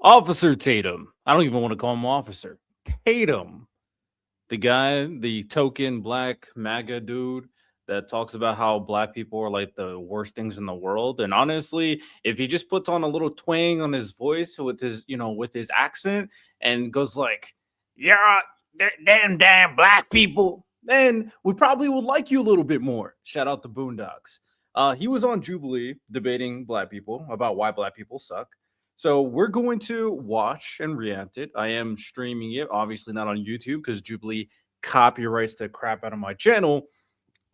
Officer Tatum. I don't even want to call him Officer Tatum. The guy, the token black MAGA dude that talks about how black people are like the worst things in the world. And honestly, if he just puts on a little twang on his voice with his, with his accent and goes like, yeah, damn black people, then we probably would like you a little bit more. Shout out the Boondocks. He was on Jubilee debating black people about why black people suck. So we're going to watch and react it. I am streaming it, obviously not on YouTube because Jubilee copyrights the crap out of my channel.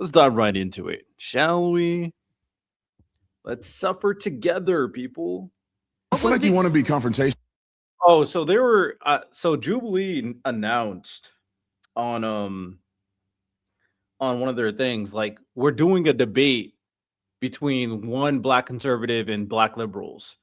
Let's dive right into it, shall we? Let's suffer together, people. I feel like you want to be confrontational. Oh, so there were so Jubilee announced on one of their things like we're doing a debate between one black conservative and black liberals.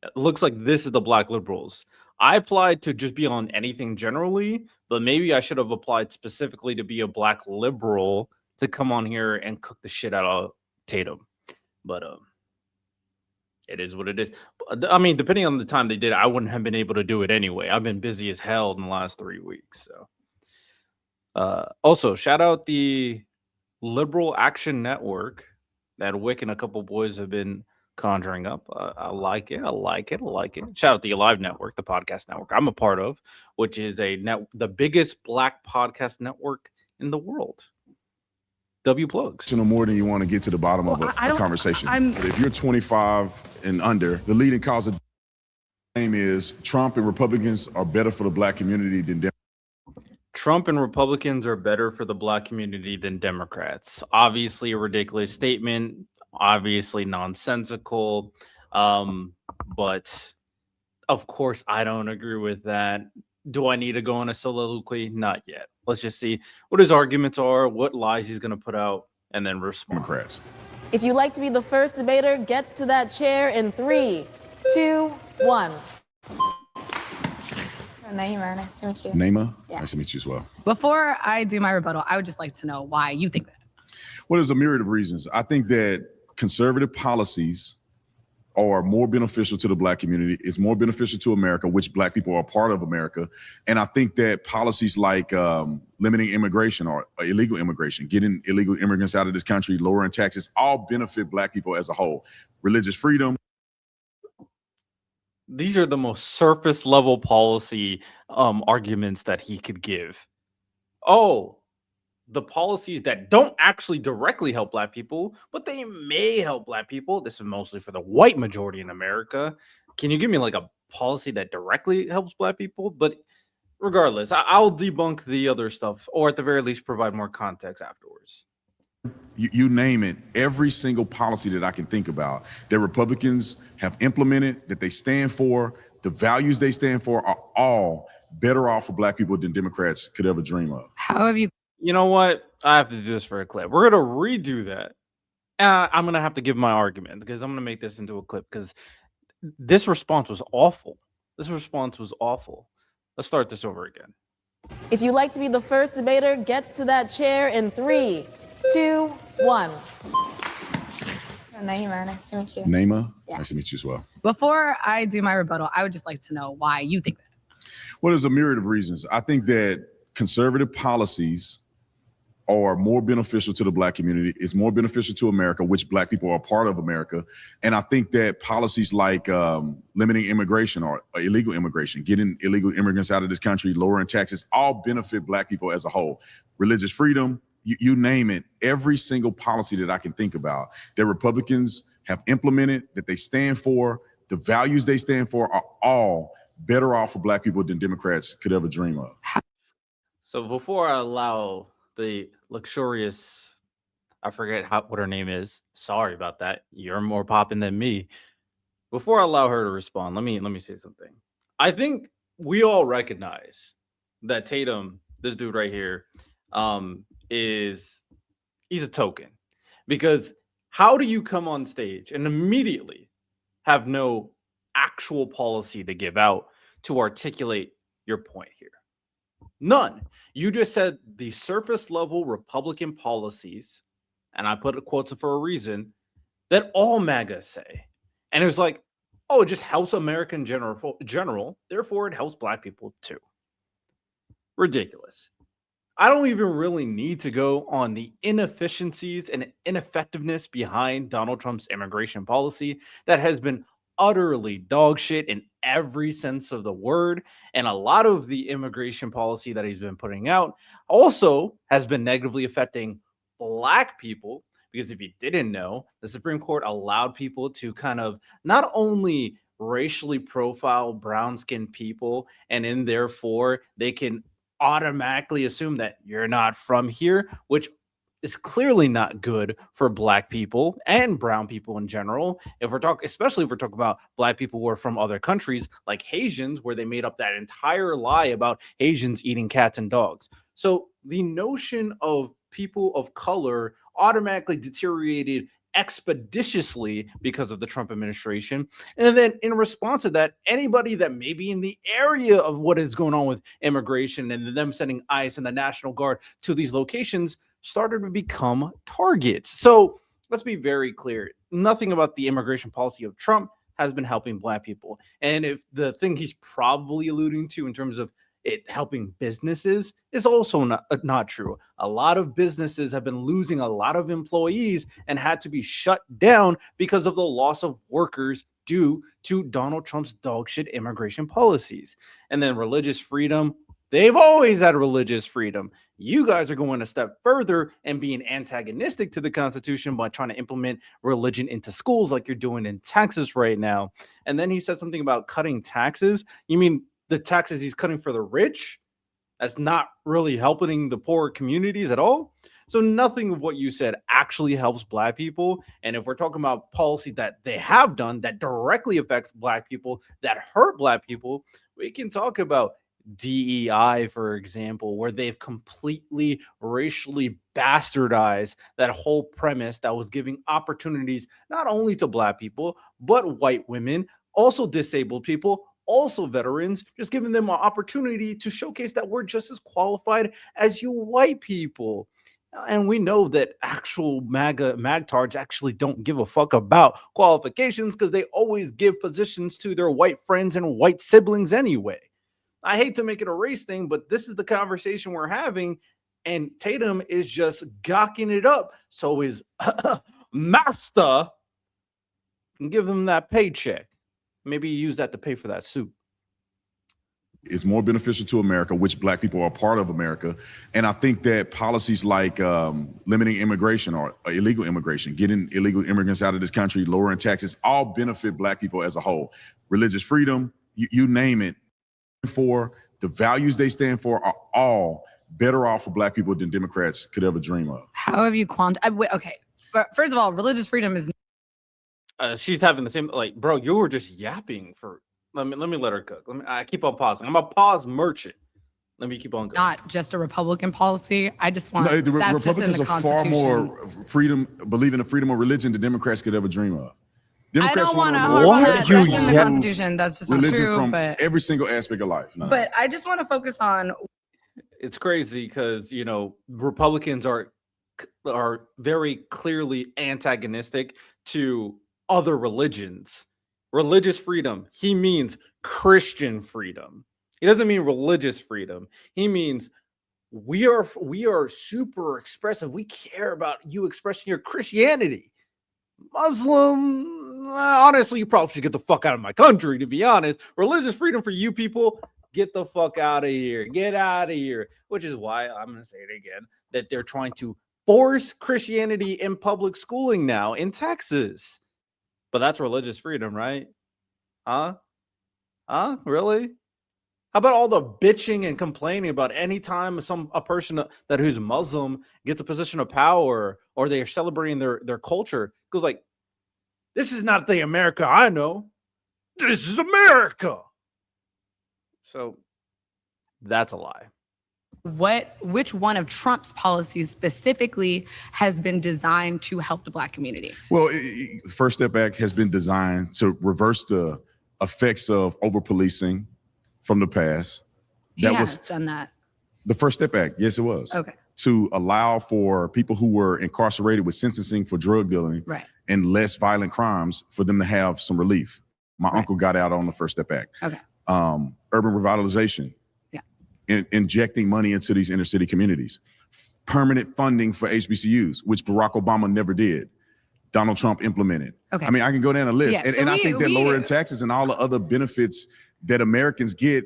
It looks like this is the black liberals. I applied to just be on anything generally, but maybe I should have applied specifically to be a black liberal to come on here and cook the shit out of Tatum. But it is what it is. I mean, depending on the time they did, I wouldn't have been able to do it anyway. I've been busy as hell in the last 3 weeks. So also shout out the Liberal Action Network that Wick and a couple boys have been conjuring up. I like it. I like it. I like it. Shout out the Alive Network, the podcast network I'm a part of, which is the biggest black podcast network in the world. W plugs. More than you want to get to the bottom of a conversation. But if you're 25 and under, the leading cause of name is Trump and Republicans are better for the black community than Democrats. Trump and Republicans are better for the black community than Democrats. Obviously a ridiculous statement. Obviously nonsensical, but of course I don't agree with that. Do I need to go on a soliloquy? Not yet. Let's just see what his arguments are, what lies he's going to put out, and then respond. Democrats. If you'd like to be the first debater, get to that chair in 3, 2, 1. Naima, nice to meet you. Naima, Yeah. Nice to meet you as well. Before I do my rebuttal, I would just like to know why you think that. Well, there's a myriad of reasons. I think that conservative policies are more beneficial to the black community, is more beneficial to America, which black people are part of America. And I think that policies like limiting immigration or illegal immigration, getting illegal immigrants out of this country, lowering taxes, all benefit black people as a whole. Religious freedom. These are the most surface level policy arguments that he could give. Oh, the policies that don't actually directly help black people, but they may help black people. This is mostly for the white majority in America. Can you give me like a policy that directly helps black people? But regardless, I'll debunk the other stuff, or at the very least provide more context afterwards. You name it, every single policy that I can think about that Republicans have implemented, that they stand for, the values they stand for are all better off for black people than Democrats could ever dream of. How have you? You know what? I have to do this for a clip. We're going to redo that. I'm going to have to give my argument because I'm going to make this into a clip because this response was awful. This response was awful. Let's start this over again. If you'd like to be the first debater, get to that chair in 3, 2, 1. Naima, nice to meet you. Naima, Yeah. Nice to meet you as well. Before I do my rebuttal, I would just like to know why you think that. Well, there's a myriad of reasons. I think that conservative policies are more beneficial to the black community, is more beneficial to America, which black people are part of America. And I think that policies like limiting immigration or illegal immigration, getting illegal immigrants out of this country, lowering taxes, all benefit black people as a whole. Religious freedom, you name it, every single policy that I can think about that Republicans have implemented, that they stand for, the values they stand for are all better off for black people than Democrats could ever dream of. So before I allow the luxurious, I forget what her name is. Sorry about that. You're more popping than me. Before I allow her to respond, let me say something. I think we all recognize that Tatum, this dude right here, he's a token. Because how do you come on stage and immediately have no actual policy to give out to articulate your point here? None. You just said the surface level Republican policies, and I put quotes for a reason, that all MAGA say. And it was like, oh, it just helps American general, therefore it helps black people too. Ridiculous. I don't even really need to go on the inefficiencies and ineffectiveness behind Donald Trump's immigration policy that has been utterly dog shit in every sense of the word. And a lot of the immigration policy that he's been putting out also has been negatively affecting black people. Because if you didn't know, the Supreme Court allowed people to kind of not only racially profile brown skinned people, and in therefore they can automatically assume that you're not from here, which is clearly not good for black people and brown people in general. If we're talking, especially if we're talking about black people who are from other countries like Haitians, where they made up that entire lie about Haitians eating cats and dogs. So the notion of people of color automatically deteriorated expeditiously because of the Trump administration. And then in response to that, anybody that may be in the area of what is going on with immigration and them sending ICE and the National Guard to these locations started to become targets. So let's be very clear. Nothing about the immigration policy of Trump has been helping black people. And if the thing he's probably alluding to in terms of it helping businesses is also not true. A lot of businesses have been losing a lot of employees and had to be shut down because of the loss of workers due to Donald Trump's dogshit immigration policies. And then religious freedom, they've always had religious freedom. You guys are going a step further and being antagonistic to the Constitution by trying to implement religion into schools like you're doing in Texas right now. And then he said something about cutting taxes. You mean the taxes he's cutting for the rich? That's not really helping the poor communities at all. So nothing of what you said actually helps black people. And if we're talking about policy that they have done that directly affects black people, that hurt black people, we can talk about DEI, for example, where they've completely racially bastardized that whole premise that was giving opportunities not only to black people, but white women, also disabled people, also veterans, just giving them an opportunity to showcase that we're just as qualified as you white people. And we know that actual magtards actually don't give a fuck about qualifications because they always give positions to their white friends and white siblings anyway. I hate to make it a race thing, but this is the conversation we're having, and Tatum is just gawking it up. So his master can give him that paycheck. Maybe use that to pay for that suit. Is more beneficial to America, which black people are part of America. And I think that policies like limiting immigration or illegal immigration, getting illegal immigrants out of this country, lowering taxes, all benefit black people as a whole. Religious freedom, you name it, for the values they stand for are all better off for black people than Democrats could ever dream of. How have you okay, first of all, religious freedom is she's having the same, like, bro, you were just yapping for, let me let her cook. I keep on pausing. I'm a pause merchant. Let me keep on going. not just a Republican policy. I just want No, the that's just in Republicans the are far Constitution. more believe in the freedom of religion than Democrats could ever dream of. I Democrats don't want to wanna harp on remove that. You That's in the yap- Constitution. That's just not religion true. from But every single aspect of life. No. I just want to focus on It's crazy because, you know, Republicans are very clearly antagonistic to other religions. Religious freedom, he means Christian freedom. He doesn't mean religious freedom. He means we are super expressive. We care about you expressing your Christianity. Muslim, honestly, you probably should get the fuck out of my country, to be honest. Religious freedom for you people, get the fuck out of here. Get out of here. Which is why I'm going to say it again, that they're trying to force Christianity in public schooling now in Texas. But that's religious freedom, right? Huh? Really? How about all the bitching and complaining about any time a person that who's Muslim gets a position of power or they are celebrating their culture? Goes like, this is not the America I know. This is America. So that's a lie. which one of Trump's policies specifically has been designed to help the Black community? Well, First Step Back has been designed to reverse the effects of over-policing from the past. He has done that. The First Step Back, yes, it was. Okay. To allow for people who were incarcerated with sentencing for drug dealing Right. and less violent crimes for them to have some relief. My uncle got out on the First Step Act. Okay. Urban revitalization. Yeah. Injecting money into these inner city communities. Permanent funding for HBCUs, which Barack Obama never did. Donald Trump implemented. Okay. I mean, I can go down a list. Yeah, And so I think that lowering taxes and all the other benefits that Americans get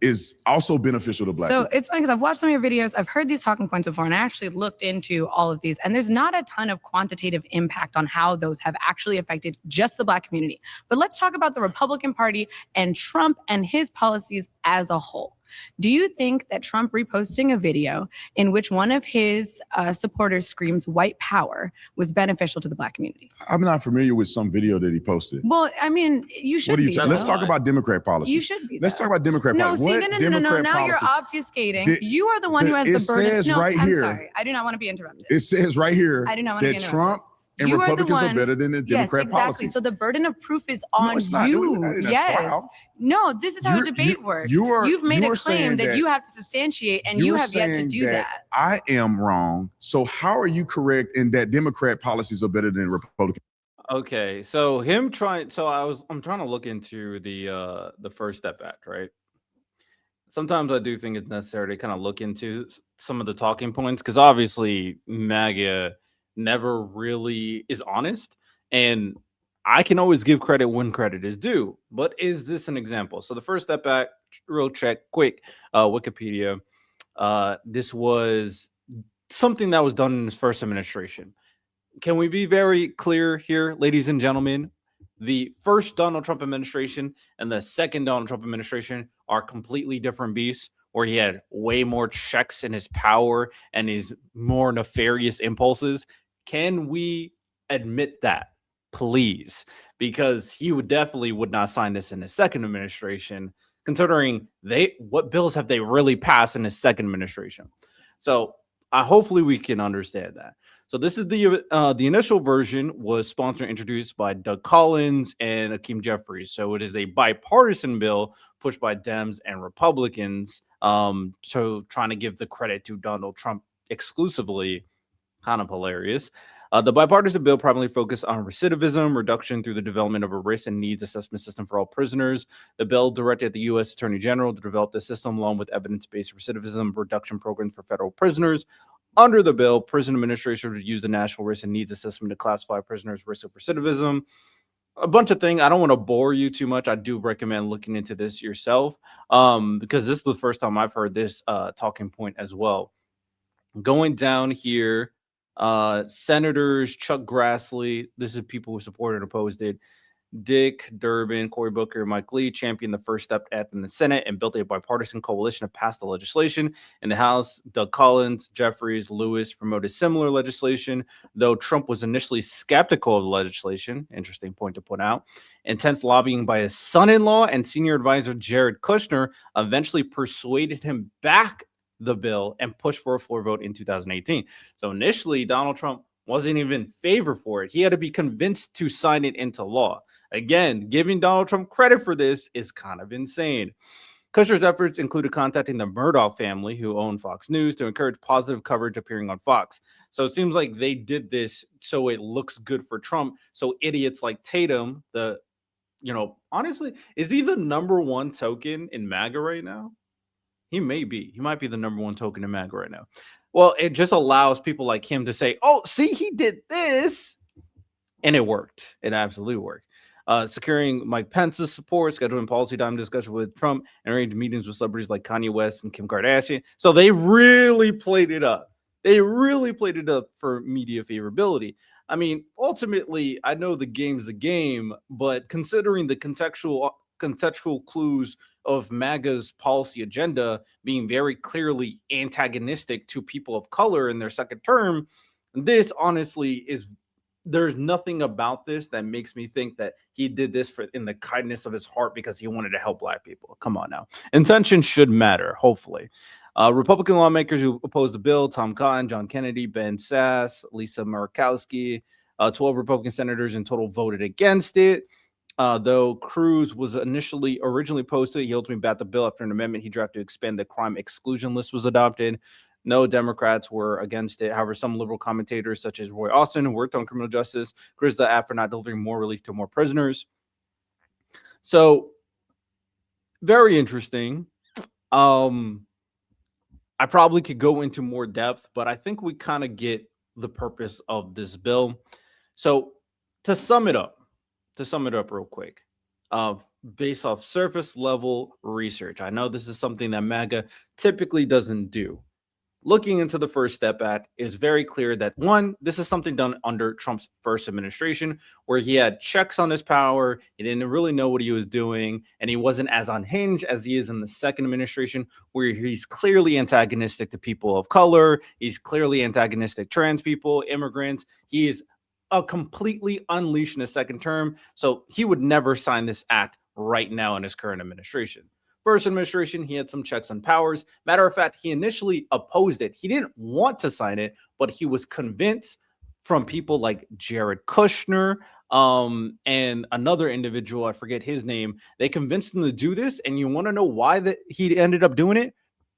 is also beneficial to Black people. It's funny because I've watched some of your videos. I've heard these talking points before, and I actually looked into all of these. And there's not a ton of quantitative impact on how those have actually affected just the Black community. But let's talk about the Republican Party and Trump and his policies as a whole. Do you think that Trump reposting a video in which one of his supporters screams white power was beneficial to the Black community? I'm not familiar with some video that he posted. Well, I mean, you should be. Let's talk about Democrat policy. You should be. Let's talk about Democrat policy. No. Now you're obfuscating. You are the one who has the burden. It says right here. I'm sorry. I do not want to be interrupted. It says right here I do not want to be that interrupted. Trump and Republicans are better than the Democrat policy. So the burden of proof is on it's not. you. Yes. No, this is how a debate works. You've made a claim that you have to substantiate, and you have yet to do that. I am wrong. So how are you correct in that Democrat policies are better than Republican? Okay, so I'm trying to look into the First Step Act, right? Sometimes I do think it's necessary to kind of look into some of the talking points, because obviously MAGA never really is honest, and I can always give credit when credit is due. But is this an example? So the First Step Act, real check, quick, Wikipedia. This was something that was done in his first administration. Can we be very clear here, ladies and gentlemen? The first Donald Trump administration and the second Donald Trump administration are completely different beasts, where he had way more checks in his power and his more nefarious impulses. Can we admit that, please? Because he would not sign this in his second administration, considering what bills have they really passed in his second administration. So hopefully we can understand that. So this is the initial version was sponsored and introduced by Doug Collins and Hakeem Jeffries. So it is a bipartisan bill pushed by Dems and Republicans. So trying to give the credit to Donald Trump exclusively, kind of hilarious. The bipartisan bill primarily focused on recidivism reduction through the development of a risk and needs assessment system for all prisoners. The bill directed the U.S. Attorney General to develop the system along with evidence-based recidivism reduction programs for federal prisoners. Under the bill, prison administration would use the National Risk and Needs Assessment to classify prisoners' risk of recidivism. A bunch of things. I don't want to bore you too much. I do recommend looking into this yourself, because this is the first time I've heard this talking point as well. Going down here, Senators Chuck Grassley, this is people who supported and opposed it. Dick Durbin, Cory Booker, Mike Lee championed the First Step Act in the Senate and built a bipartisan coalition to pass the legislation. In the House, Doug Collins, Jeffries, Lewis promoted similar legislation, though Trump was initially skeptical of the legislation. Interesting point to put out. Intense lobbying by his son-in-law and senior advisor Jared Kushner eventually persuaded him back the bill and pushed for a floor vote in 2018. So initially, Donald Trump wasn't even in favor for it. He had to be convinced to sign it into law. Again, giving Donald Trump credit for this is kind of insane. Kushner's efforts included contacting the Murdoch family, who own Fox News, to encourage positive coverage appearing on Fox. So it seems like they did this so it looks good for Trump. So idiots like Tatum, honestly, is he the number one token in MAGA right now? He may be. He might be the number one token in MAGA right now. Well, it just allows people like him to say, oh, see, he did this. And it worked. It absolutely worked. Securing Mike Pence's support, scheduling policy time discussion with Trump, and arranged meetings with celebrities like Kanye West and Kim Kardashian. So they really played it up. They really played it up for media favorability. I mean, ultimately, I know the game's the game, but considering the contextual clues of MAGA's policy agenda being very clearly antagonistic to people of color in their second term, this honestly there's nothing about this that makes me think that he did this in the kindness of his heart because he wanted to help Black people. Come on now. Intention should matter, hopefully. Republican lawmakers who opposed the bill, Tom Cotton, John Kennedy, Ben Sasse, Lisa Murkowski, 12 Republican senators in total voted against it. Though Cruz was originally opposed to it, he ultimately backed the bill after an amendment he drafted to expand the crime exclusion list was adopted. No Democrats were against it. However, some liberal commentators, such as Roy Austin, who worked on criminal justice, criticized the act for not delivering more relief to more prisoners. So very interesting. I probably could go into more depth, but I think we kind of get the purpose of this bill. So to sum it up real quick, based off surface level research, I know this is something that MAGA typically doesn't do. Looking into the First Step Act, it's very clear that one, this is something done under Trump's first administration, where he had checks on his power, he didn't really know what he was doing, and he wasn't as unhinged as he is in the second administration, where he's clearly antagonistic to people of color, he's clearly antagonistic trans people, immigrants. He is a completely unleashed in his second term, so he would never sign this act right now in his current administration. First administration, he had some checks on powers. Matter of fact, he initially opposed it. He didn't want to sign it, but he was convinced from people like Jared Kushner and another individual, I forget his name. They convinced him to do this. And you want to know why that he ended up doing it?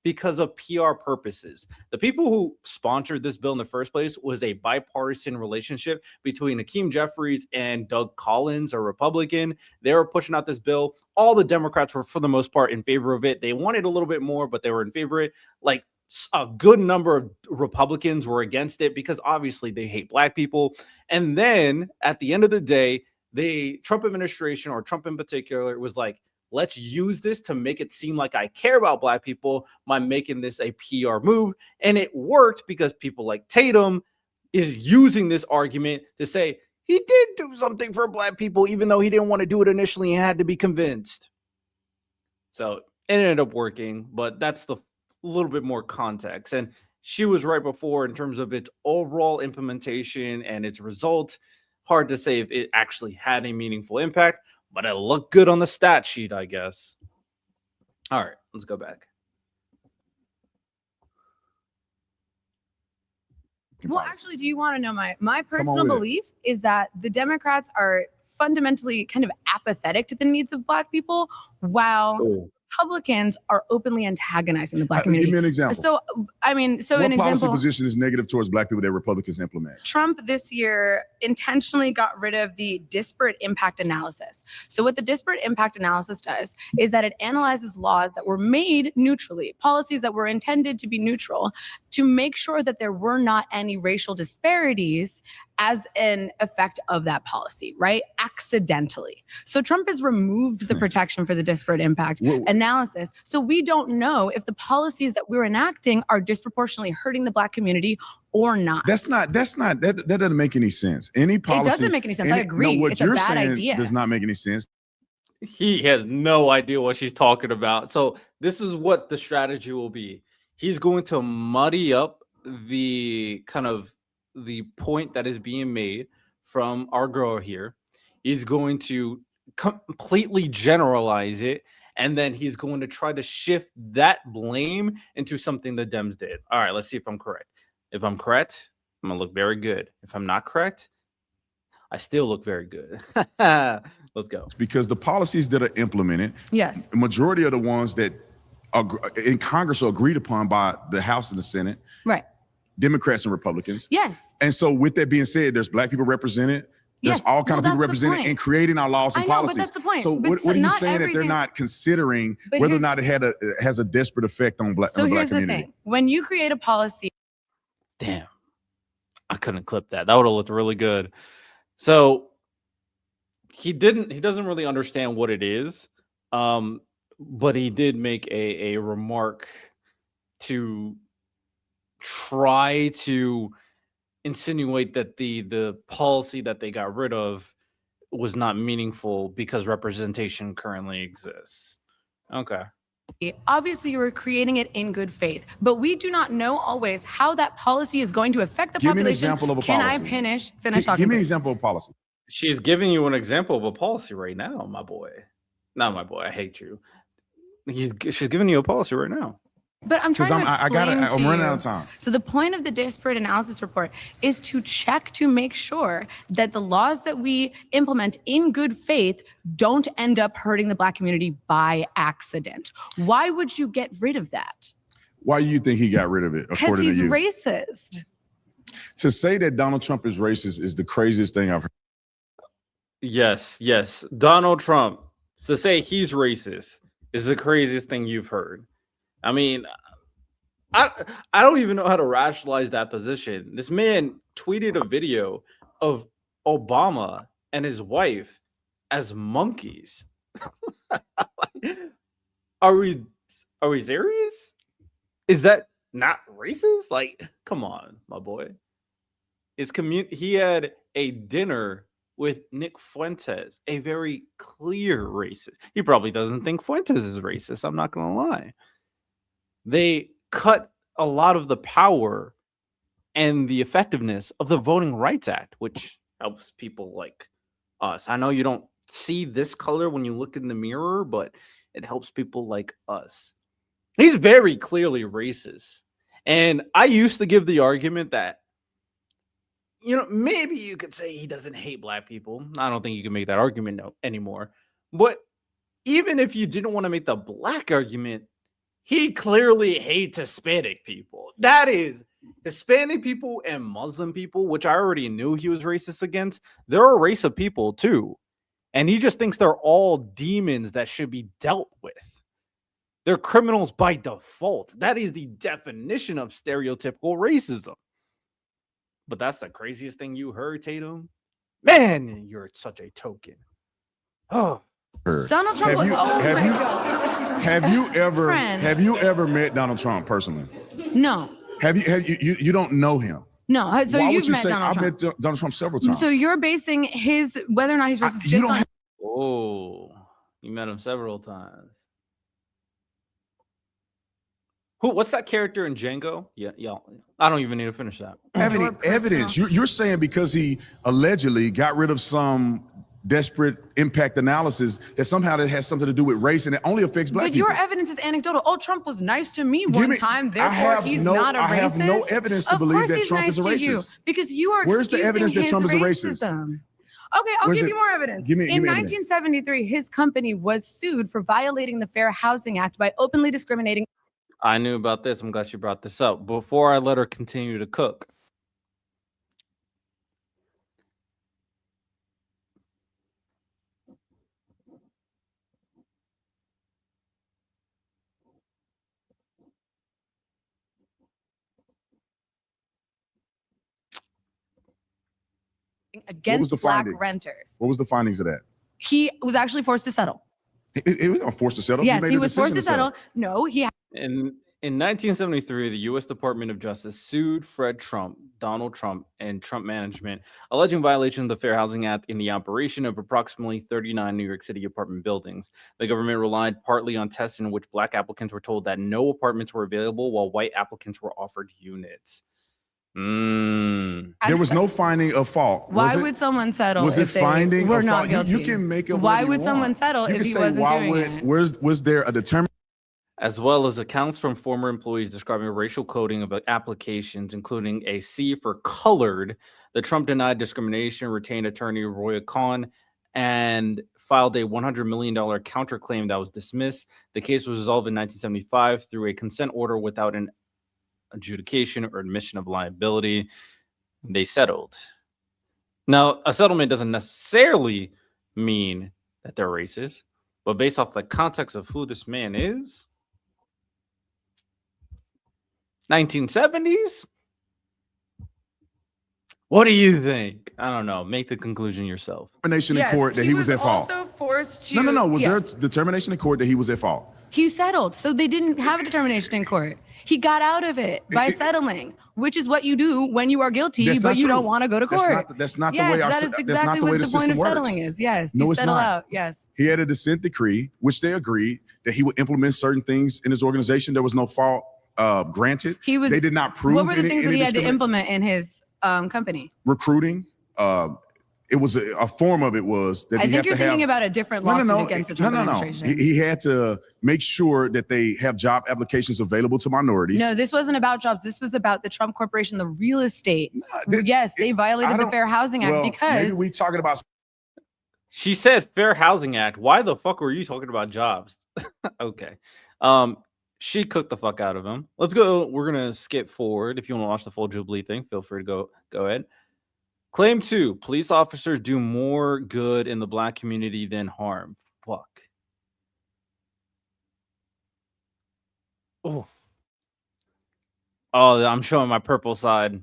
Because of PR purposes. The people who sponsored this bill in the first place was a bipartisan relationship between Hakeem Jeffries and Doug Collins, a Republican. They were pushing out this bill. All the Democrats were, for the most part, in favor of it. They wanted a little bit more, but they were in favor of it. Like a good number of Republicans were against it because obviously they hate black people. And then at the end of the day, the Trump administration, or Trump in particular, was like, let's use this to make it seem like I care about black people by making this a PR move. And it worked because people like Tatum is using this argument to say he did do something for black people, even though he didn't want to do it initially and had to be convinced. So it ended up working, but that's the little bit more context. And she was right before in terms of its overall implementation and its result. Hard to say if it actually had a meaningful impact, but it looked good on the stat sheet, I guess. All right, let's go back. Well, actually, do you want to know my personal belief is that the Democrats are fundamentally kind of apathetic to the needs of black people, while Republicans are openly antagonizing the black community. Give me an example. So, I mean, so what an example. What policy position is negative towards black people that Republicans implement? Trump this year intentionally got rid of the disparate impact analysis. So what the disparate impact analysis does is that it analyzes laws that were made neutrally, policies that were intended to be neutral, to make sure that there were not any racial disparities as an effect of that policy, right? Accidentally. So Trump has removed the protection for the disparate impact analysis. So we don't know if the policies that we're enacting are disproportionately hurting the black community or not. That doesn't make any sense. Any policy. It doesn't make any sense. I agree. No, what it's you're a bad saying idea. does not make any sense. He has no idea what she's talking about. So this is what the strategy will be. He's going to muddy up the kind of the point that is being made from our girl here. He's going to completely generalize it, and then he's going to try to shift that blame into something the Dems did. All right, let's see if I'm correct. If I'm correct, I'm gonna look very good. If I'm not correct, I still look very good. Let's go. Because the policies that are implemented, yes, the majority of the ones that are in Congress are agreed upon by the House and the Senate, right? Democrats and Republicans. Yes. And so with that being said, there's black people represented. There's all kinds of people represented in creating our laws and policies. But that's the point. So what are you saying that they're not considering whether or not it has a disparate effect on the black community? So here's the thing. When you create a policy. Damn. I couldn't clip that. That would have looked really good. So he doesn't really understand what it is. But he did make a remark to try to insinuate that the policy that they got rid of was not meaningful because representation currently exists. Okay. Obviously, you were creating it in good faith, but we do not know always how that policy is going to affect the population. Give me an example of a policy. Can I finish talking? Give me an example of a policy. She's giving you an example of a policy right now, my boy. Not my boy. I hate you. She's giving you a policy right now. But I'm trying to explain I'm running out of time. So the point of the disparate analysis report is to check to make sure that the laws that we implement in good faith don't end up hurting the black community by accident. Why would you get rid of that? Why do you think he got rid of it? Because he's racist. To say that Donald Trump is racist is the craziest thing I've heard. Yes. Donald Trump to say he's racist is the craziest thing you've heard. I mean, I don't even know how to rationalize that position. This man tweeted a video of Obama and his wife as monkeys. Are we serious? Is that not racist? Like, come on, my boy. He had a dinner with Nick Fuentes, a very clear racist. He probably doesn't think Fuentes is racist. I'm not gonna lie. They cut a lot of the power and the effectiveness of the Voting Rights Act, which helps people like us. I know you don't see this color when you look in the mirror, but it helps people like us. He's very clearly racist. And I used to give the argument that, you know, maybe you could say he doesn't hate black people. I don't think you can make that argument anymore. But even if you didn't want to make the black argument, he clearly hates Hispanic people. That is, Hispanic people and Muslim people, which I already knew he was racist against. They're a race of people too. And he just thinks they're all demons that should be dealt with. They're criminals by default. That is the definition of stereotypical racism. But that's the craziest thing you heard, Tatum. Man, you're such a token. Oh. Donald Trump. Have you ever met Donald Trump personally? No. You don't know him? No. So Why you've would you met say Donald Trump. I've met Donald Trump several times. So you're basing his whether or not he's racist just on. Oh, you met him several times. What's that character in Django? Yeah. I don't even need to finish that. Have any evidence? You're saying because he allegedly got rid of some desperate impact analysis that somehow that has something to do with race and it only affects black people. But your evidence is anecdotal. Oh, Trump was nice to me one time, therefore he's not a racist. I have no evidence to believe that Trump is a racist. Because you are Where's the evidence that Trump is a racist? Okay, I'll give you more evidence. In 1973, his company was sued for violating the Fair Housing Act by openly discriminating. I knew about this. I'm glad you brought this up. Before I let her continue to cook, against black renters. What was the findings of that? He was actually forced to settle. He was forced to settle? Yes, he was forced to settle. No, he had. In 1973, the U.S. Department of Justice sued Fred Trump, Donald Trump, and Trump management, alleging violations of the Fair Housing Act in the operation of approximately 39 New York City apartment buildings. The government relied partly on tests in which black applicants were told that no apartments were available, while white applicants were offered units. There was no finding of fault. Why would someone settle? Was it finding were of not fault? guilty? You can make it. Why would someone settle if he wasn't doing it? Was there a determined? As well as accounts from former employees describing racial coding of applications, including a C for colored. The Trump denied discrimination, retained attorney Roy Cohn, and filed a $100 million counterclaim that was dismissed. The case was resolved in 1975 through a consent order without an adjudication or admission of liability. They settled. Now, a settlement doesn't necessarily mean that they're racist, but based off the context of who this man is, 1970s? What do you think? I don't know. Make the conclusion yourself. Determination in court that he was at fault. Also forced to. No. Was there determination in court that he was at fault? He settled, so they didn't have a determination in court. He got out of it by settling, which is what you do when you are guilty, but you don't want to go to court. That's not the way. That is exactly what the point of settling is. Yes, you settle out. Yes. He had a dissent decree, which they agreed that he would implement certain things in his organization. There was no fault granted. They did not prove. What were the things that he had to implement in his company? Recruiting. It was a form of it was that I think you're thinking about a different lawsuit against the Trump administration. He had to make sure that they have job applications available to minorities. No, this wasn't about jobs. This was about the Trump Corporation, the real estate. Yes, they violated the Fair Housing Act because maybe we talking about. She said Fair Housing Act. Why the fuck were you talking about jobs? Okay. She cooked the fuck out of him. Let's go. We're gonna skip forward. If you want to watch the full Jubilee thing, feel free to go ahead. Claim 2, police officers do more good in the black community than harm. Fuck. Oh, I'm showing my purple side.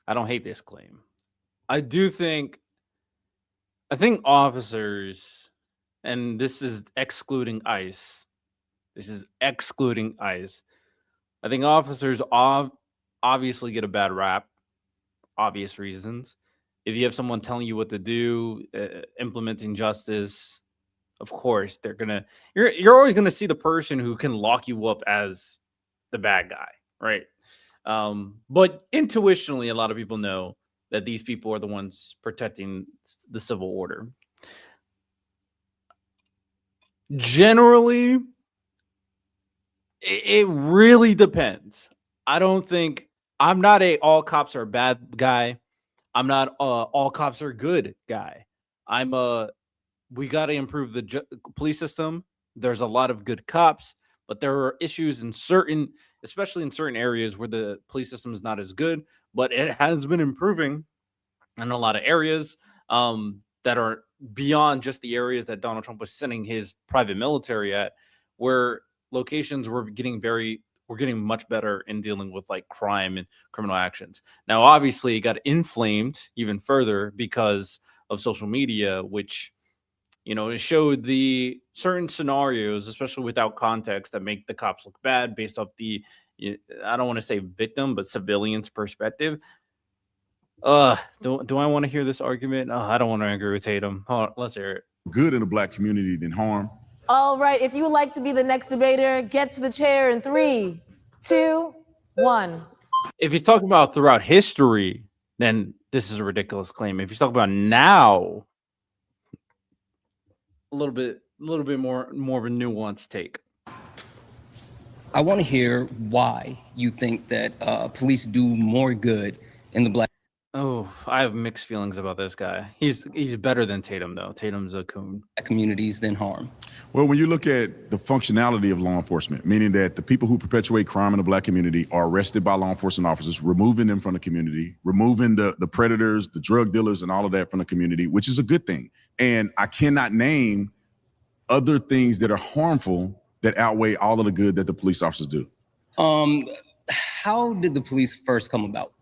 I don't hate this claim. I think officers, and this is excluding ICE. I think officers obviously get a bad rap, obvious reasons. If you have someone telling you what to do, implementing justice, of course you're always gonna see the person who can lock you up as the bad guy, right? But intuitionally, a lot of people know that these people are the ones protecting the civil order. Generally, it really depends. I'm not a all cops are bad guy. I'm not all cops are good guy. We got to improve the police system. There's a lot of good cops, but there are issues especially in certain areas where the police system is not as good, but it has been improving in a lot of areas that are beyond just the areas that Donald Trump was sending his private military at, where locations were getting much better in dealing with like crime and criminal actions. Now, obviously, it got inflamed even further because of social media, which, it showed the certain scenarios, especially without context, that make the cops look bad based off the, I don't want to say victim, but civilian's perspective. Do I want to hear this argument? I don't want to agree with Tatum. Hold on, let's hear it. Good in the black community than harm. All right, if you would like to be the next debater, get to the chair in 3, 2, 1. If he's talking about throughout history, then this is a ridiculous claim. If he's talking about now, a little bit more of a nuanced take. I want to hear why you think that police do more good in the black. Oh, I have mixed feelings about this guy. He's better than Tatum, though. Tatum's a coon. Communities than harm. Well, when you look at the functionality of law enforcement, meaning that the people who perpetuate crime in the black community are arrested by law enforcement officers, removing them from the community, removing the predators, the drug dealers, and all of that from the community, which is a good thing. And I cannot name other things that are harmful that outweigh all of the good that the police officers do. How did the police first come about?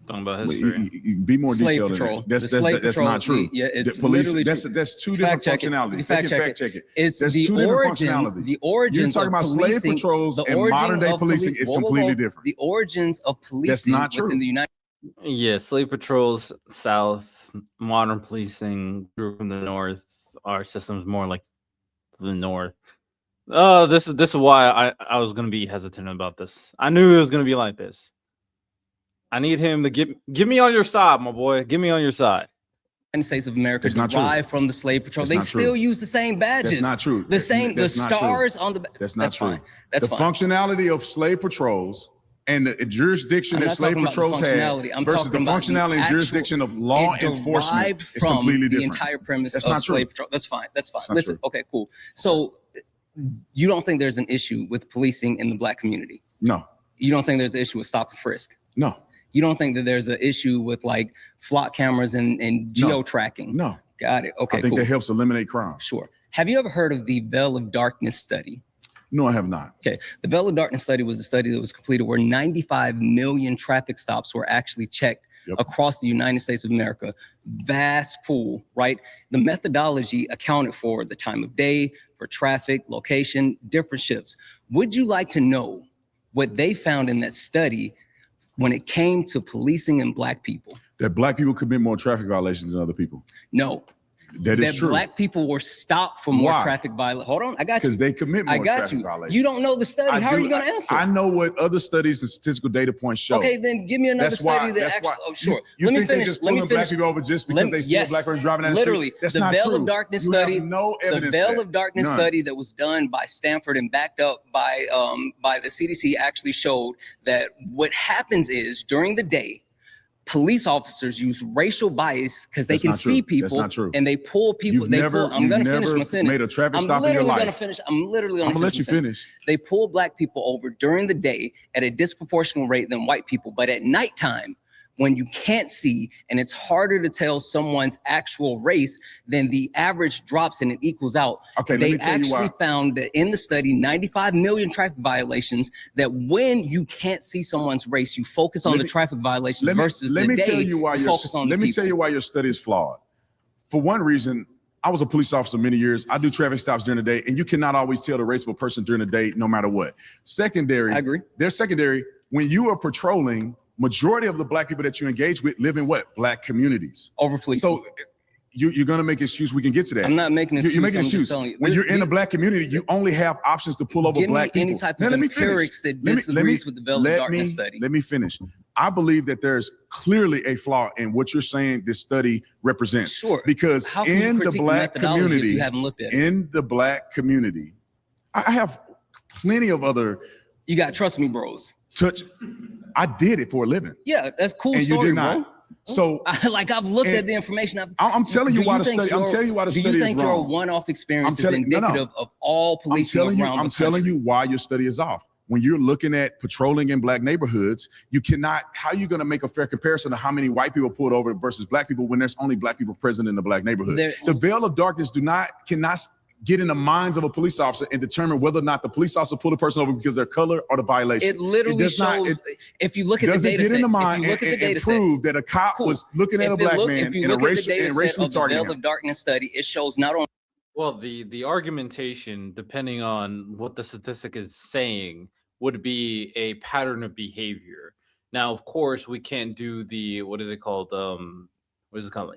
Talking about history. Be more Slave detailed. patrol. That's patrol, not true. Yeah, it's the police. literally That's two different functionalities. Fact check it. It's There's the two different origins. functionalities. The origins. You're talking about slave policing, patrols and modern day policing is completely different. The origins of policing That's not true. within the United. Yeah, slave patrols south, modern policing grew from the north. Our system's more like the north. This is why I was gonna be hesitant about this. I knew it was gonna be like this. I need him to give me on your side, my boy. Give me on your side. United States of America It's not derived from the slave patrol. That's They not still true. use the same badges. That's not true. The same, the That's not true. stars on the. That's not true. Fine. That's the fine. functionality of slave patrols and the jurisdiction I'm that not slave talking about the patrols had functionality. I'm versus the talking about the functionality and actual- jurisdiction of law It enforcement derived is from completely the different. entire premise That's of not true. slave patrol. That's fine. That's fine. That's not Listen, true. okay, cool. So you don't think there's an issue with policing in the black community? No, You don't think there's an issue with stop and frisk? no, You don't think that there's an issue with like flock cameras and geo tracking? no. Got it. Okay, I think cool. that helps eliminate crime. Sure. Have you ever heard of the Veil of Darkness study? No, I have not. Okay. The Veil of Darkness study was a study that was completed where 95 million traffic stops were actually checked across the United States of America. Vast pool, right? The methodology accounted for the time of day, for traffic, location, different shifts. Would you like to know what they found in that study when it came to policing and black people? That black people commit more traffic violations than other people. No. That is true. Black people were stopped for more Why? traffic violations. Hold on, I got you. Because they commit more I got traffic you. violations. You don't know the study. How are you going to answer? I know what other studies and statistical data points show. Okay, then give me another That's why. study that That's actually. why. Oh, sure. You Let me think they finish. just Let me pulling black finish. people over just because they see a black person driving down the literally, street? That's the not Veil true. of Darkness You study. have no evidence. The Veil for that. of Darkness None. study that was done by Stanford and backed up by the CDC actually showed that what happens is during the day, police officers use racial bias because they That's can not true. see That's people not true. and they pull people. I'm going to finish my sentence. made a traffic I'm stop in your literally life. going to finish. I'm literally going I'm to gonna let you finish. They pull black people over during the day at a disproportional rate than white people, but at nighttime, when you can't see and it's harder to tell someone's actual race, then the average drops and it equals out. Okay, let they me tell you actually why. found that in the study, 95 million traffic violations, that when you can't see someone's race, you focus on the traffic violations versus let the me day tell you why you focus on the let me people. tell you why your study is flawed. For one reason, I was a police officer many years. I do traffic stops during the day, and you cannot always tell the race of a person during the day, no matter what. Secondary, I agree. They're secondary. When you are patrolling, majority of the black people that you engage with live in what? Black communities. Over policing. So you're going to make excuse. We can get to that. I'm not making an excuse. You're making I'm excuse. just telling you. When you're in a black community, you only have options to pull over Give black me people. any type Now, of let me finish. empirics that disagrees with the Veil of Darkness study. Let me finish. I believe that there's clearly a flaw in what you're saying this study represents. Sure. Because How can you in the critique black methodology community, if you haven't looked at it? in the black community, I have plenty of other You got trust me, bros. I did it for a living. Yeah, that's cool And story, you did not. bro. So Like I've looked at the information. I'm telling you Do why the think study. I'm your- telling you why the do study you is think your wrong. one-off experience is telling- no, no. indicative of all policing around the I'm telling country? you why your study is off. When you're looking at patrolling in black neighborhoods, you cannot. How are you going to make a fair comparison to how many white people pulled over versus black people when there's only black people present in the black neighborhood? The veil of darkness cannot get in the minds of a police officer and determine whether or not the police officer pulled a person over because of their color or the violation. It literally shows. If you look at the doesn't data get set, in the if mind you look at the and data set, prove that a cop was looking at a black man if you and look at the racially data set of the targeting Veil him. of Darkness study, it shows not only. Well, the argumentation, depending on what the statistic is saying, would be a pattern of behavior. Now, of course, we can't do the what is it called? What is it called?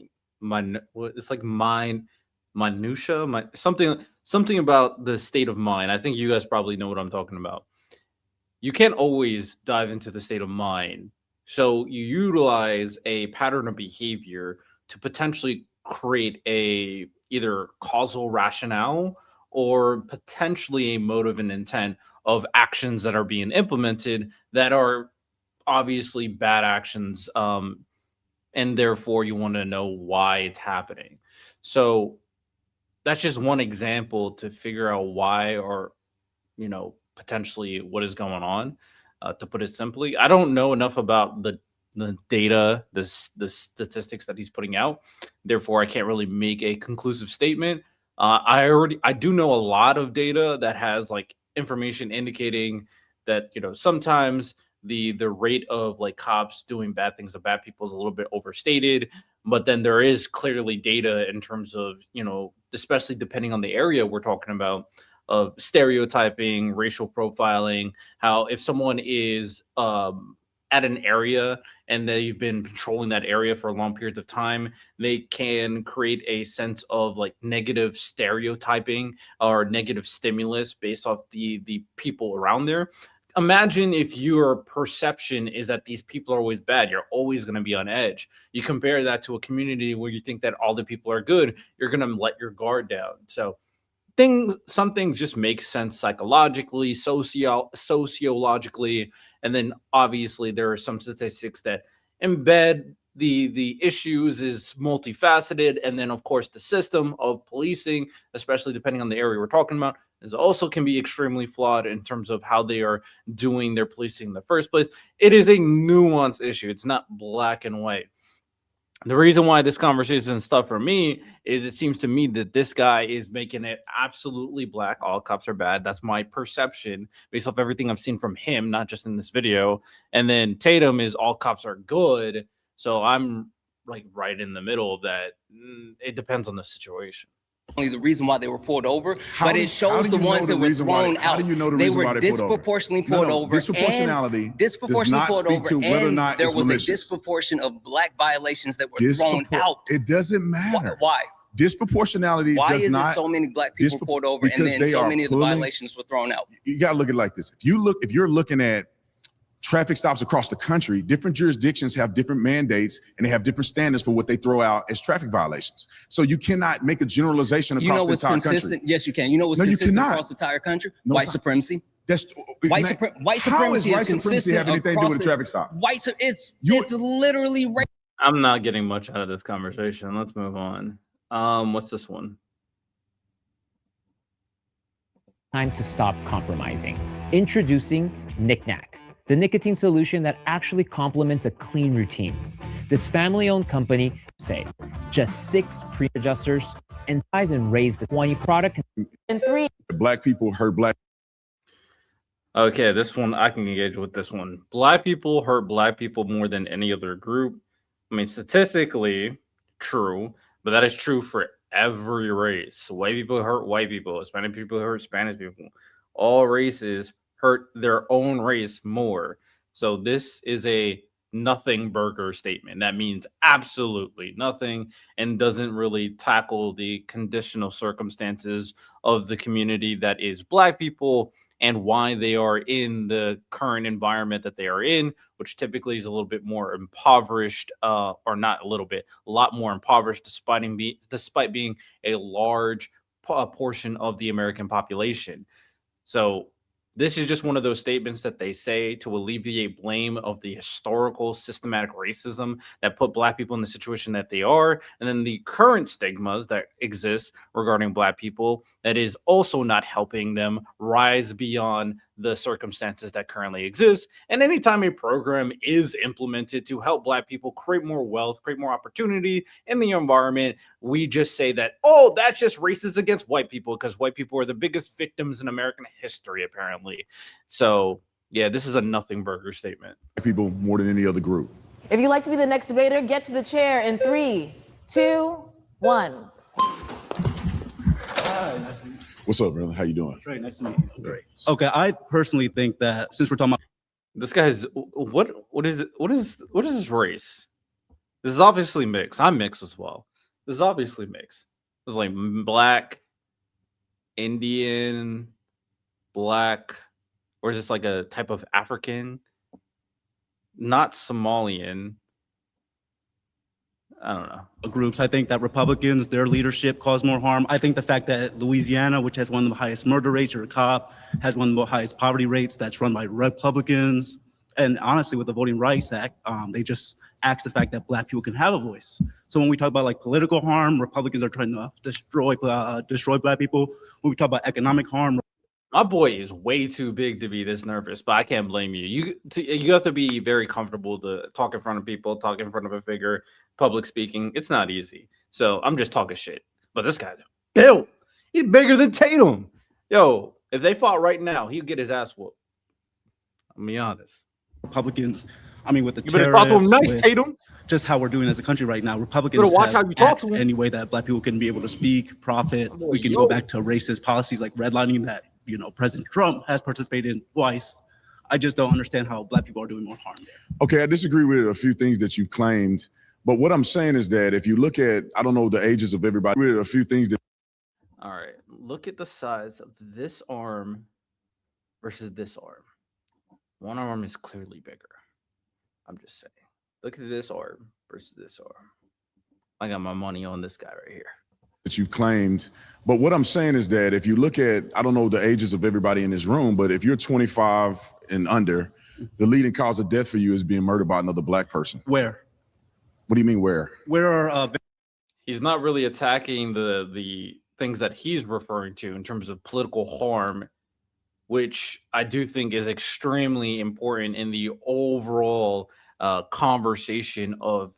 It's like minutia, something about the state of mind. I think you guys probably know what I'm talking about. You can't always dive into the state of mind, so you utilize a pattern of behavior to potentially create a either causal rationale or potentially a motive and intent of actions that are being implemented that are obviously bad actions, and therefore you want to know why it's happening. So that's just one example to figure out why, or potentially what is going on. To put it simply, I don't know enough about the data, the statistics that he's putting out. Therefore, I can't really make a conclusive statement. I do know a lot of data that has like information indicating that sometimes the rate of like cops doing bad things to bad people is a little bit overstated, but then there is clearly data in terms of especially depending on the area we're talking about, of stereotyping, racial profiling, how if someone is at an area and they've been patrolling that area for long periods of time, they can create a sense of like negative stereotyping or negative stimulus based off the people around there. Imagine if your perception is that these people are always bad, you're always going to be on edge. You compare that to a community where you think that all the people are good, you're going to let your guard down. So some things just make sense psychologically, sociologically, and then obviously there are some statistics that embed the issues is multifaceted, and then of course the system of policing, especially depending on the area we're talking about, is also can be extremely flawed in terms of how they are doing their policing in the first place. It is a nuanced issue. It's not black and white. The reason why this conversation is tough for me is it seems to me that this guy is making it absolutely black. All cops are bad. That's my perception based off everything I've seen from him, not just in this video. And then Tatum is all cops are good. So I'm like right in the middle of that. It depends on the situation. The reason why they were pulled over, but it shows the ones that were thrown out. How do you know the they reason were why they disproportionately pulled over? Disproportionality does not speak to whether or not there it's was malicious. a disproportion of black violations that were thrown out. It doesn't matter. Why? Disproportionality Why does is not. it so many black people pulled over and then so many of the violations were thrown out? You got to look at it like this. If you're looking at traffic stops across the country, different jurisdictions have different mandates and they have different standards for what they throw out as traffic violations. So you cannot make a generalization across the entire country. Yes, you can. You know what's consistent across the entire country? White supremacy. White supremacy is consistent have anything to do with a traffic stop? It's literally race. I'm not getting much out of this conversation. Let's move on. What's this one? Time to stop compromising. Introducing Knick-Knack, the nicotine solution that actually complements a clean routine. This family-owned company, say, just 6 pre-adjusters and ties and raised the 20 product. And 3. Black people hurt black. Okay, this one I can engage with this one. Black people hurt black people more than any other group. I mean, statistically, true, but that is true for every race. White people hurt white people. Hispanic people hurt Spanish people. All races hurt their own race more. So this is a nothing burger statement. That means absolutely nothing and doesn't really tackle the conditional circumstances of the community that is black people and why they are in the current environment that they are in, which typically is a little bit more impoverished, or not a little bit, a lot more impoverished, despite being a large portion of the American population. So this is just one of those statements that they say to alleviate blame of the historical systematic racism that put black people in the situation that they are, and then the current stigmas that exist regarding black people that is also not helping them rise beyond the circumstances that currently exist. And anytime a program is implemented to help black people create more wealth, create more opportunity in the environment, we just say that, oh, that's just racist against white people because white people are the biggest victims in American history, apparently. So yeah, this is a nothing burger statement. People more than any other group. If you'd like to be the next debater, get to the chair in 3, 2, 1. Hi, nice to meet you. What's up, brother? How you doing? Great, nice to meet you. Great. Okay, I personally think that since we're talking about This guy's what is this race? This is obviously mixed. I'm mixed as well. This is obviously mixed. There's like black, Indian, black, or is this like a type of African? Not Somalian. I don't know. groups, I think that Republicans, their leadership caused more harm. I think the fact that Louisiana, which has one of the highest murder rates, or a cop, has one of the highest poverty rates that's run by Republicans. And honestly, with the Voting Rights Act, they just axe the fact that black people can have a voice. So when we talk about like political harm, Republicans are trying to destroy black people. When we talk about economic harm, My boy is way too big to be this nervous, but I can't blame you. You have to be very comfortable to talk in front of people, talk in front of a figure, public speaking. It's not easy. So I'm just talking shit. But this guy's built. He's bigger than Tatum. Yo, if they fought right now, he'd get his ass whooped. I'll be honest. Republicans, I mean, with the You better talk to him nice, with Tatum. just how we're doing as a country right now, Republicans watch how have you talk axed to him. any way that black people can be able to speak, profit. Oh, We can yo. go back to racist policies like redlining that, you know, President Trump has participated in twice. I just don't understand how black people are doing more harm there. Okay, I disagree with a few things that you've claimed, but what I'm saying is that if you look at, I don't know the ages of everybody, with a few things that All right. Look at the size of this arm versus this arm. One arm is clearly bigger. I'm just saying. Look at this arm versus this arm. I got my money on this guy right here. you've claimed, but what I'm saying is that if you look at, I don't know the ages of everybody in this room, but if you're 25 and under, the leading cause of death for you is being murdered by another black person. Where? What do you mean where? Where are He's not really attacking the things that he's referring to in terms of political harm, which I do think is extremely important in the overall conversation of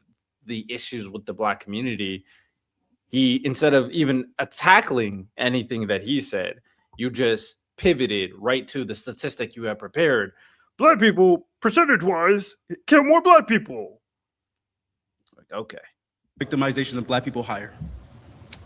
the issues with the black community. He, instead of even tackling anything that he said, you just pivoted right to the statistic you have prepared. Black people, percentage-wise, kill more black people. Like, okay. victimization of black people higher?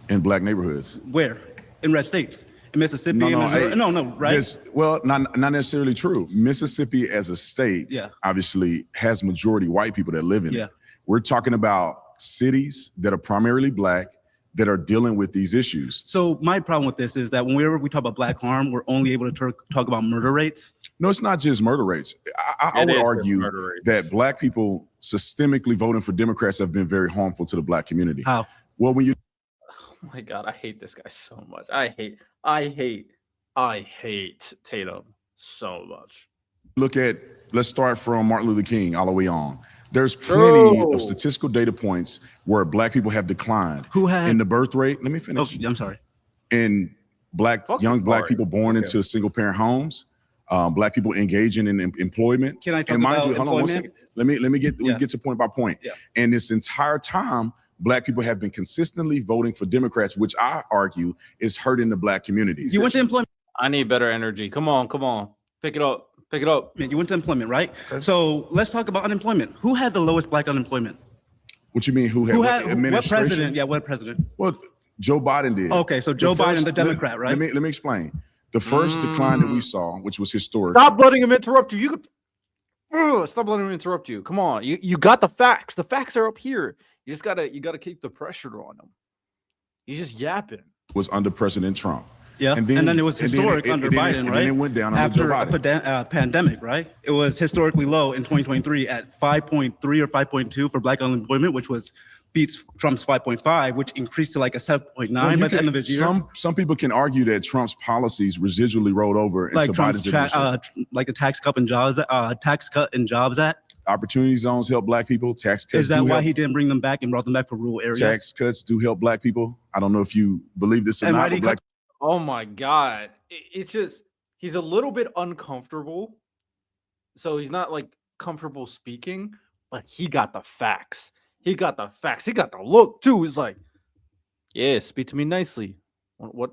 In black neighborhoods. Where? In red states? In Mississippi? No, in no, Missouri? hey, no, right? Well, not necessarily true. Mississippi as a state, Yeah. obviously has majority white people that live in Yeah. it. We're talking about cities that are primarily black that are dealing with these issues. So my problem with this is that whenever we talk about black harm, we're only able to talk about murder rates. No, it's not just murder rates. I It would is argue murder rates. that black people systemically voting for Democrats have been very harmful to the black community. How? Well, when you Oh my God, I hate this guy so much. I hate Tatum so much. look at, let's start from Martin Luther King all the way on. There's plenty True. of statistical data points where black people have declined Who had? in the birth rate. Let me finish. I'm sorry. In Fuck young the black party. people born Okay. into single parent homes, Black people engaging in employment. Can I talk and mind about you, hold on one employment? second. Let me get to point by point. Yeah. And this entire time, Black people have been consistently voting for Democrats, which I argue is hurting the Black communities. You went to employment. I need better energy. Come on. Pick it up. You went to employment, right? Okay. So let's talk about unemployment. Who had the lowest Black unemployment? What you mean? Who had what president? Yeah, what president? Well, Joe Biden did. Okay, so Joe Biden, the Democrat, right? Let me explain. The first decline that we saw, which was historic. Stop letting him interrupt you. Stop letting him interrupt you. Come on. You got the facts. The facts are up here. You gotta keep the pressure on him. He's just yapping. Was under President Trump. Yeah, and then it was historic under Biden, right? And then it went down after under Joe Biden. A pandemic, right? It was historically low in 2023 at 5.3 or 5.2 for Black unemployment, which beats Trump's 5.5, which increased to like a 7.9 by the end of this year. Some people can argue that Trump's policies residually rolled over into like Biden's administration. Like the Tax Cut and Jobs Act. Opportunity zones help Black people. Tax cuts. Is that why he didn't bring them back and brought them back for rural areas? Tax cuts do help Black people. I don't know if you believe this or not. But oh my God. It's just, he's a little bit uncomfortable. So he's not like comfortable speaking, but he got the facts. He got the look too. He's like, yeah, speak to me nicely. What?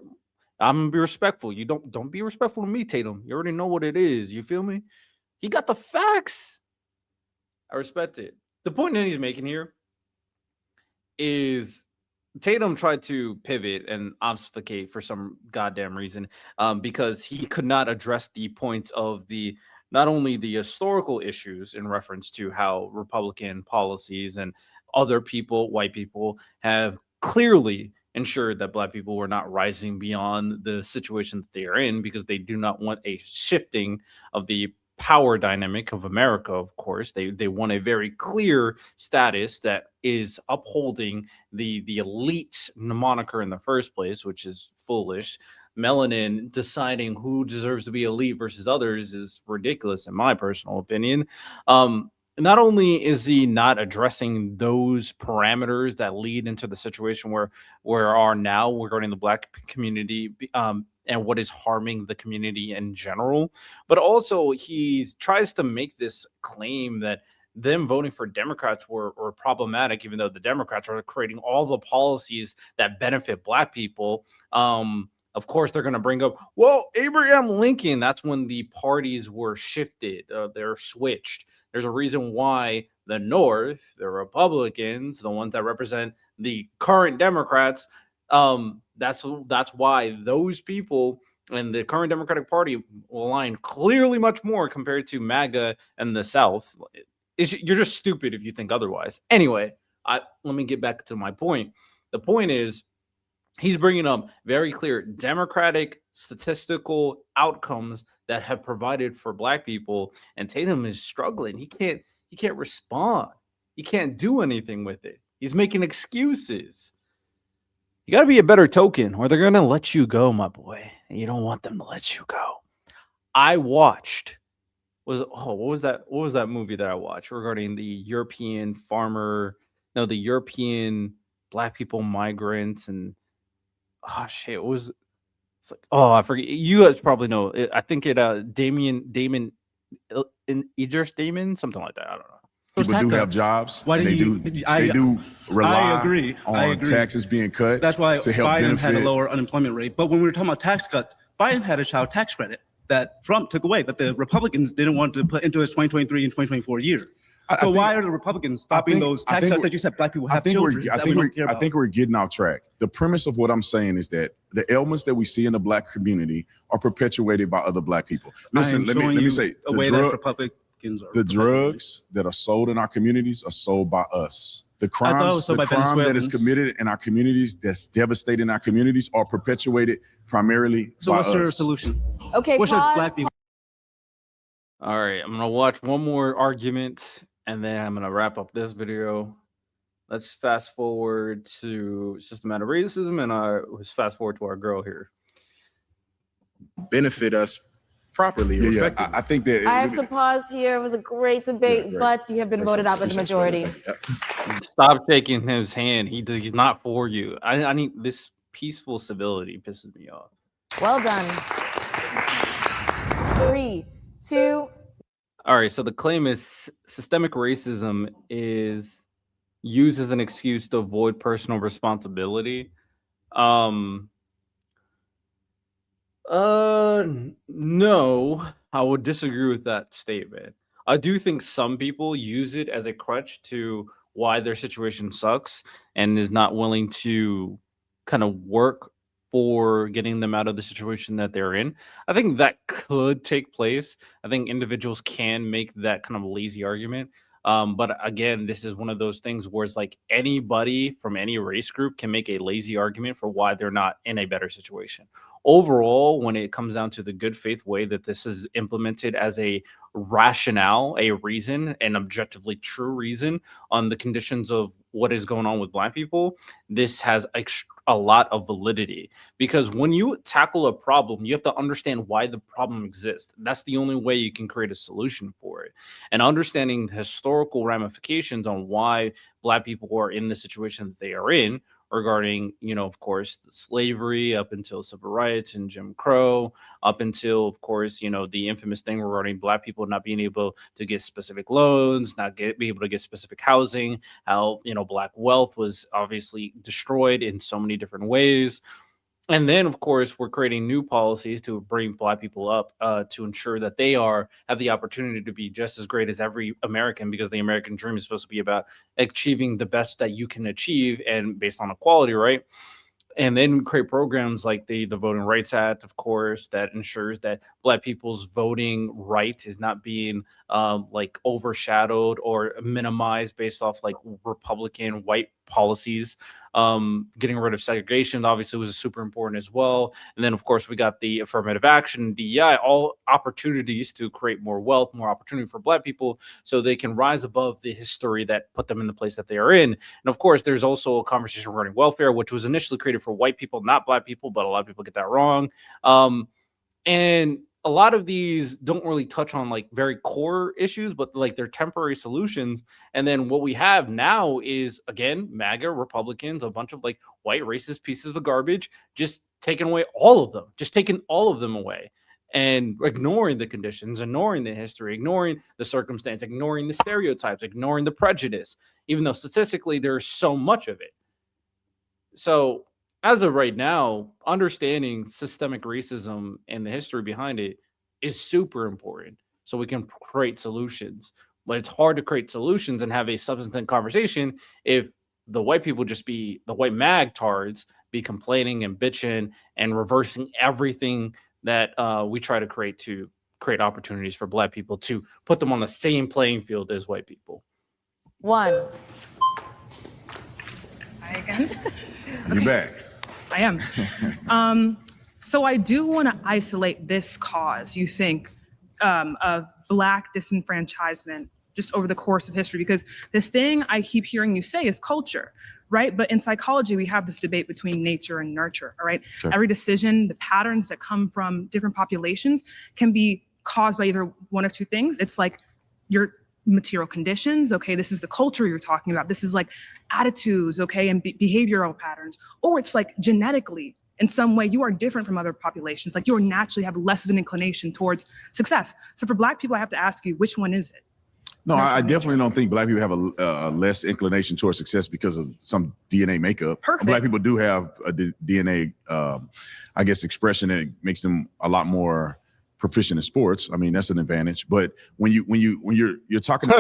I'm gonna be respectful. You don't be respectful to me, Tatum. You already know what it is. You feel me? He got the facts. I respect it. The point that he's making here is Tatum tried to pivot and obfuscate for some goddamn reason, because he could not address the point of not only the historical issues in reference to how Republican policies and other people, white people, have clearly ensured that Black people were not rising beyond the situation that they are in, because they do not want a shifting of the power dynamic of America. Of course, they want a very clear status that is upholding the elite moniker in the first place, which is foolish. Melanin deciding who deserves to be elite versus others is ridiculous, in my personal opinion. Not only is he not addressing those parameters that lead into the situation where we are now regarding the Black community, and what is harming the community in general, but also he tries to make this claim that them voting for Democrats were problematic, even though the Democrats are creating all the policies that benefit Black people. Of course, they're going to bring up, well, Abraham Lincoln. That's when the parties were shifted. They're switched. There's a reason why the North, the Republicans, the ones that represent the current Democrats, that's why those people and the current Democratic Party align clearly much more compared to MAGA and the South. You're just stupid if you think otherwise. Anyway, let me get back to my point. The point is, he's bringing up very clear Democratic statistical outcomes that have provided for Black people, and Tatum is struggling. He can't respond. He can't do anything with it. He's making excuses. You got to be a better token, or they're going to let you go, my boy. And you don't want them to let you go. I watched, what was that movie that I watched regarding the European the European Black people migrants, and it's like, I forget. You guys probably know. I think Damon Idris Damon, something like that. I don't know. People do have jobs. Why they do rely on taxes being cut. That's why to help Biden benefit. had a lower unemployment rate. But when we were talking about tax cut, Biden had a child tax credit that Trump took away, that the Republicans didn't want to put into his 2023 and 2024 year. So why are the Republicans stopping those tax cuts that you said Black people have children? I think we're getting off track. The premise of what I'm saying is that the ailments that we see in the Black community are perpetuated by other Black people. Listen, let me say, the drugs that are sold in our communities are sold by us. The crimes that is committed in our communities, that's devastating our communities, are perpetuated primarily by us. So what's your solution? Okay, what should pause. Black people? All right, I'm gonna watch one more argument, and then I'm gonna wrap up this video. Let's fast forward to systematic racism, and let's fast forward to our girl here. Benefit us properly. I think that I have to pause here. It was a great debate, but you have been voted out by the majority. Stop shaking his hand. He's not for you. I need this peaceful civility. Pisses me off. Well done. 3, 2. All right, so the claim is systemic racism is used as an excuse to avoid personal responsibility. Um, no, I would disagree with that statement. I do think some people use it as a crutch to why their situation sucks and is not willing to kind of work for getting them out of the situation that they're in. I think that could take place. I think individuals can make that kind of lazy argument. But again, this is one of those things where it's like anybody from any race group can make a lazy argument for why they're not in a better situation. Overall, when it comes down to the good faith way that this is implemented as a rationale, a reason, an objectively true reason on the conditions of what is going on with Black people, this has a lot of validity. Because when you tackle a problem, you have to understand why the problem exists. That's the only way you can create a solution for it. And understanding the historical ramifications on why Black people are in the situation that they are in, regarding, of course, the slavery up until civil rights and Jim Crow, up until, of course, the infamous thing regarding Black people not being able to get specific loans, be able to get specific housing, how, Black wealth was obviously destroyed in so many different ways. And then, of course, we're creating new policies to bring Black people up to ensure that they have the opportunity to be just as great as every American, because the American dream is supposed to be about achieving the best that you can achieve and based on equality, right? And then create programs like the Voting Rights Act, of course, that ensures that Black people's voting right is not being like overshadowed or minimized based off like Republican white policies. Getting rid of segregation obviously was super important as well. And then, of course, we got the affirmative action, DEI, all opportunities to create more wealth, more opportunity for Black people so they can rise above the history that put them in the place that they are in. And of course, there's also a conversation regarding welfare, which was initially created for white people, not Black people, but a lot of people get that wrong. And a lot of these don't really touch on like very core issues, but like they're temporary solutions. And then what we have now is, again, MAGA Republicans, a bunch of like white racist pieces of garbage, just taking away all of them, just taking all of them away and ignoring the conditions, ignoring the history, ignoring the circumstance, ignoring the stereotypes, ignoring the prejudice, even though statistically there's so much of it. So as of right now, understanding systemic racism and the history behind it is super important so we can create solutions. But it's hard to create solutions and have a substantive conversation if the white people just be the white magtards be complaining and bitching and reversing everything that we try to create opportunities for Black people to put them on the same playing field as white people. 1. Hi again. You back? I am. So I do want to isolate this cause, you think, of Black disenfranchisement just over the course of history, because the thing I keep hearing you say is culture, right? But in psychology, we have this debate between nature and nurture, all right? Sure. Every decision, the patterns that come from different populations can be caused by either one of two things. It's like your material conditions, okay, this is the culture you're talking about. This is like attitudes, okay, and behavioral patterns. Or it's like genetically, in some way, you are different from other populations. Like you naturally have less of an inclination towards success. So for Black people, I have to ask you, which one is it? No, I definitely don't think Black people have a less inclination towards success because of some DNA makeup. Perfect. Black people do have a DNA, I guess, expression that makes them a lot more proficient in sports. I mean, that's an advantage. But when you're talking,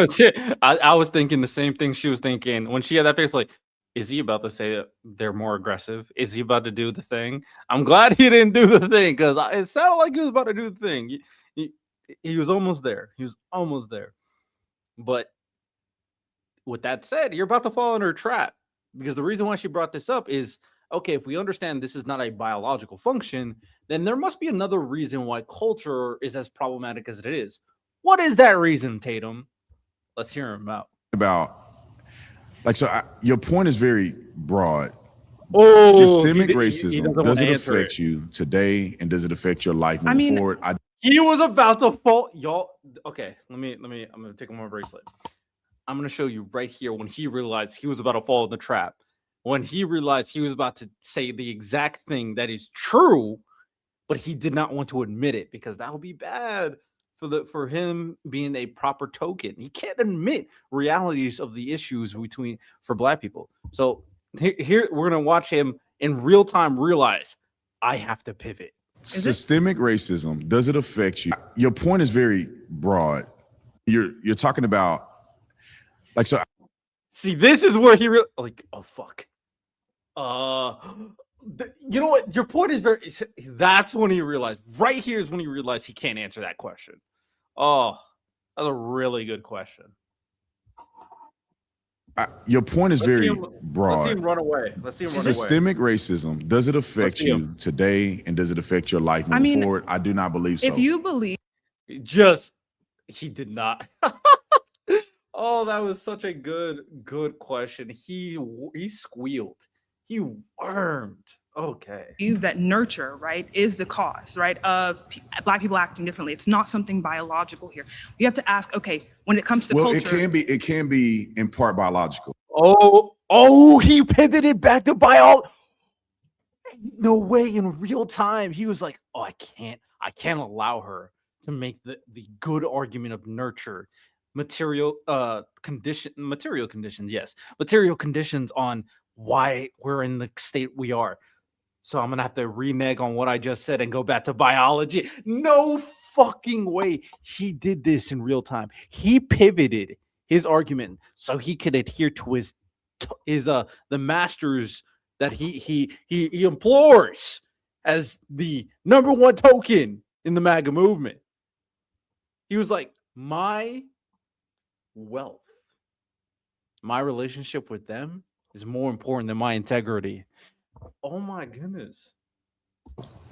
I was thinking the same thing she was thinking when she had that face. Like, is he about to say that they're more aggressive? Is he about to do the thing? I'm glad he didn't do the thing because it sounded like he was about to do the thing. He was almost there. He was almost there. But with that said, you're about to fall in her trap because the reason why she brought this up is, okay, if we understand this is not a biological function, then there must be another reason why culture is as problematic as it is. What is that reason, Tatum? Let's hear him out. Your point is very broad. Systemic racism, does it affect you today, and does it affect your life moving forward? He was about to fall, y'all. Okay, I'm gonna take my bracelet. I'm gonna show you right here when he realized he was about to fall in the trap. When he realized he was about to say the exact thing that is true, but he did not want to admit it because that would be bad for him being a proper token. He can't admit realities of the issues for Black people. So here we're gonna watch him in real time realize I have to pivot. Systemic racism, does it affect you? Your point is very broad. You're talking about like, so See, this is where he like, oh fuck. You know what? Your point is very. That's when he realized. Right here is when he realized he can't answer that question. Oh, that's a really good question. Your point is very broad. Let's see him run away. Let's see him run away. Systemic racism, does it affect you today, and does it affect your life moving forward? I do not believe so. If you believe, he did not. Oh, that was such a good question. He squealed. He wormed. Okay. That nurture, right, is the cause, right, of Black people acting differently. It's not something biological here. You have to ask, okay, when it comes to culture. It can be in part biological. Oh, he pivoted back to biology. No way, in real time. He was like, oh, I can't allow her to make the good argument of nurture. Material conditions, yes. Material conditions on why we're in the state we are. So I'm gonna have to renege on what I just said and go back to biology. No fucking way. He did this in real time. He pivoted his argument so he could adhere to his the masters that he implores as the number one token in the MAGA movement. He was like, my wealth, my relationship with them is more important than my integrity. Oh my goodness.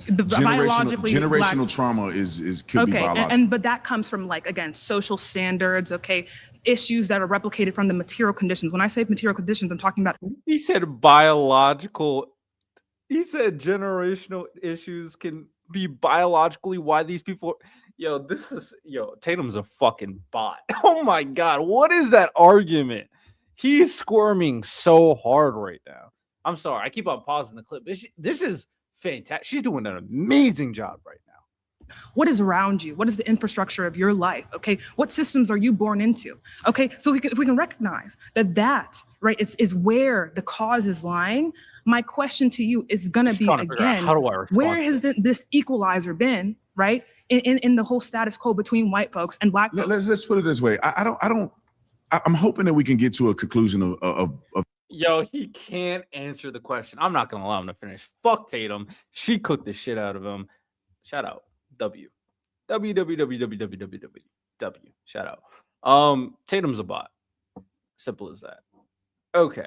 Generational trauma could be biological. But that comes from, like, again, social standards, okay, issues that are replicated from the material conditions. When I say material conditions, I'm talking about. He said biological. He said generational issues can be biologically why these people. Tatum's a fucking bot. Oh my God. What is that argument? He's squirming so hard right now. I'm sorry. I keep on pausing the clip. This is fantastic. She's doing an amazing job right now. What is around you? What is the infrastructure of your life? Okay. What systems are you born into? Okay. So if we can recognize that, right, is where the cause is lying. My question to you is going to be, again, how do I respond? Where has this equalizer been, right? In the whole status quo between white folks and Black folks? Let's put it this way. I'm hoping that we can get to a conclusion of. Yo, he can't answer the question. I'm not gonna allow him to finish. Fuck Tatum. She cooked the shit out of him. Shout out. W. Shout out. Tatum's a bot. Simple as that. Okay.